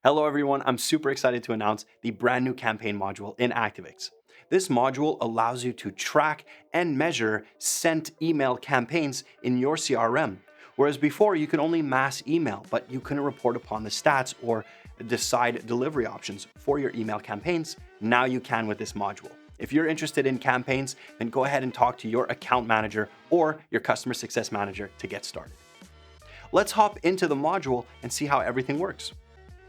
Hello everyone, I'm super excited to announce the brand new campaign module in ActiveX. This module allows you to track and measure sent email campaigns in your CRM. Whereas before you could only mass email, but you couldn't report upon the stats or decide delivery options for your email campaigns. Now you can with this module. If you're interested in campaigns, then go ahead and talk to your account manager or your customer success manager to get started. Let's hop into the module and see how everything works.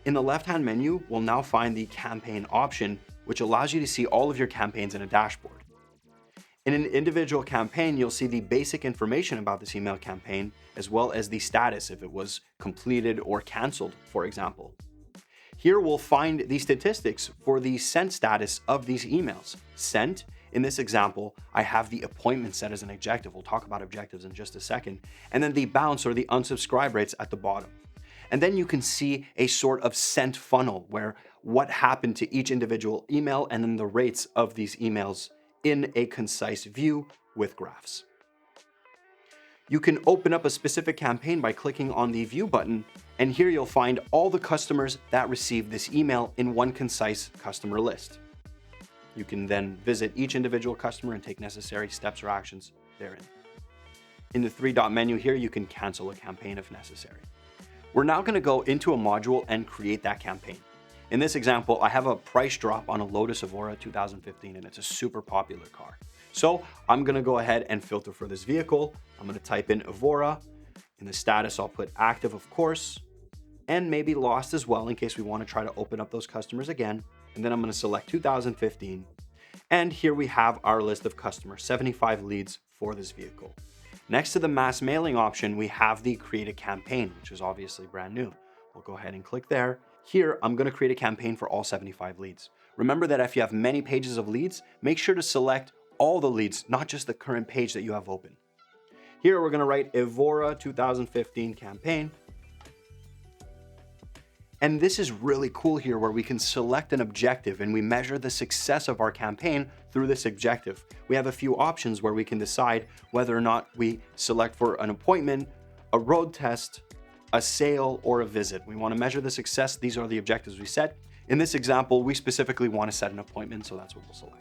In the left-hand menu, we'll now find the campaign option, which allows you to see all of your campaigns in a dashboard. In an individual campaign, you'll see the basic information about this email campaign, as well as the status if it was completed or canceled, for example. Here we'll find the statistics for the sent status of these emails. Sent, in this example, I have the appointment set as an objective. We'll talk about objectives in just a second. And then the bounce or the unsubscribe rates at the bottom. And then you can see a sort of sent funnel where what happened to each individual email and then the rates of these emails in a concise view with graphs. You can open up a specific campaign by clicking on the View button, and here you'll find all the customers that received this email in one concise customer list. You can then visit each individual customer and take necessary steps or actions therein. In the three-dot menu here, you can cancel a campaign if necessary. We're now going to go into a module and create that campaign. In this example, I have a price drop on a Lotus Evora 2015, and it's a super popular car. So I'm going to go ahead and filter for this vehicle. I'm going to type in Evora. In the status, I'll put active, of course, and maybe lost as well in case we want to try to open up those customers again. And then I'm going to select 2015. And here we have our list of customers, 75 leads for this vehicle. Next to the mass mailing option, we have the create a campaign, which is obviously brand new. We'll go ahead and click there. Here, I'm going to create a campaign for all 75 leads. Remember that if you have many pages of leads, make sure to select all the leads, not just the current page that you have open. Here, we're going to write Evora 2015 campaign. And this is really cool here where we can select an objective and we measure the success of our campaign through this objective. We have a few options where we can decide whether or not we select for an appointment, a road test, a sale, or a visit. We want to measure the success. These are the objectives we set. In this example, we specifically want to set an appointment, so that's what we'll select.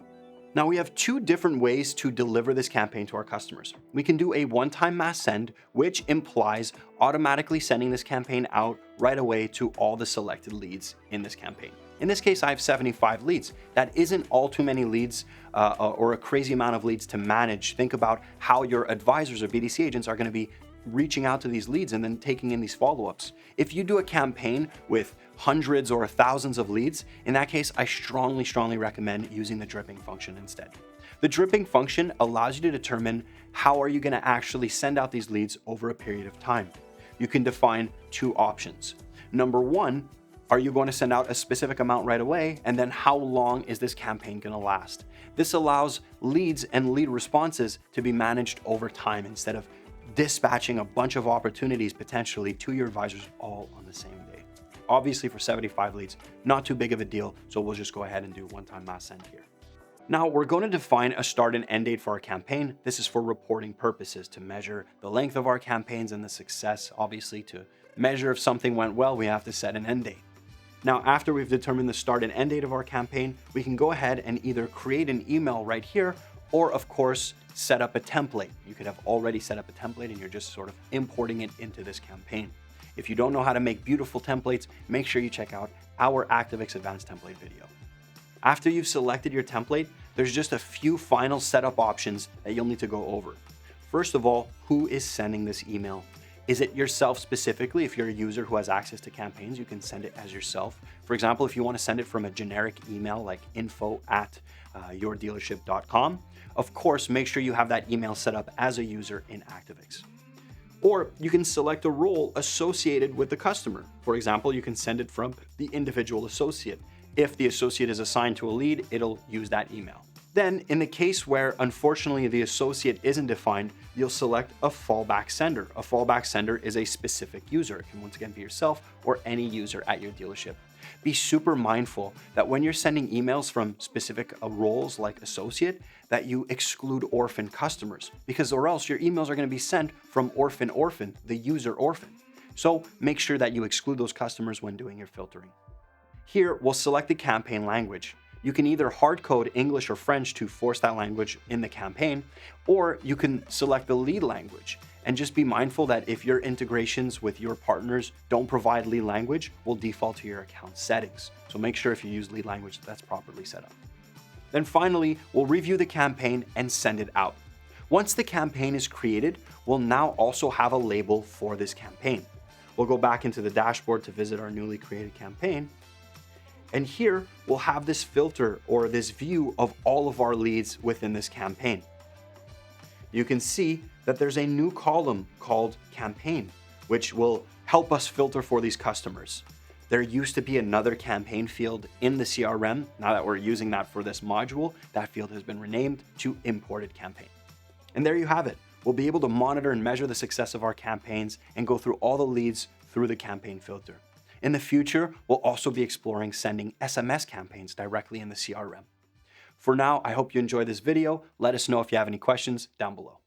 Now we have two different ways to deliver this campaign to our customers. We can do a one-time mass send, which implies automatically sending this campaign out right away to all the selected leads in this campaign. In this case, I have 75 leads. That isn't all too many leads or a crazy amount of leads to manage. Think about how your advisors or BDC agents are going to be reaching out to these leads and then taking in these follow-ups. If you do a campaign with hundreds or thousands of leads, in that case, I strongly recommend using the dripping function instead. The dripping function allows you to determine how are you going to actually send out these leads over a period of time. You can define two options. Number one, are you going to send out a specific amount right away? And then how long is this campaign going to last? This allows leads and lead responses to be managed over time instead of dispatching a bunch of opportunities potentially to your advisors all on the same day. Obviously for 75 leads, not too big of a deal, so we'll just go ahead and do one-time mass send here. Now we're going to define a start and end date for our campaign. This is for reporting purposes to measure the length of our campaigns and the success. Obviously to measure if something went well, we have to set an end date. Now, after we've determined the start and end date of our campaign, we can go ahead and either create an email right here or of course, set up a template. You could have already set up a template and you're just sort of importing it into this campaign. If you don't know how to make beautiful templates, make sure you check out our ActiveX Advanced Template video. After you've selected your template, there's just a few final setup options that you'll need to go over. First of all, who is sending this email? Is it yourself specifically? If you're a user who has access to campaigns, you can send it as yourself. For example, if you want to send it from a generic email like info@yourdealership.com, of course, make sure you have that email set up as a user in ActiveX. Or you can select a role associated with the customer. For example, you can send it from the individual associate. If the associate is assigned to a lead, it'll use that email. Then, in the case where unfortunately the associate isn't defined, you'll select a fallback sender. A fallback sender is a specific user. It can once again be yourself or any user at your dealership. Be super mindful that when you're sending emails from specific roles like associate, that you exclude orphan customers, because or else your emails are going to be sent from orphan, the user orphan. So make sure that you exclude those customers when doing your filtering. Here, we'll select the campaign language. You can either hard code English or French to force that language in the campaign, or you can select the lead language. And just be mindful that if your integrations with your partners don't provide lead language, we'll default to your account settings. So make sure if you use lead language, that's properly set up. Then finally, we'll review the campaign and send it out. Once the campaign is created, we'll now also have a label for this campaign. We'll go back into the dashboard to visit our newly created campaign. And here we'll have this filter or this view of all of our leads within this campaign. You can see that there's a new column called campaign, which will help us filter for these customers. There used to be another campaign field in the CRM. Now that we're using that for this module, that field has been renamed to imported campaign. And there you have it. We'll be able to monitor and measure the success of our campaigns and go through all the leads through the campaign filter. In the future, we'll also be exploring sending SMS campaigns directly in the CRM. For now, I hope you enjoyed this video. Let us know if you have any questions down below.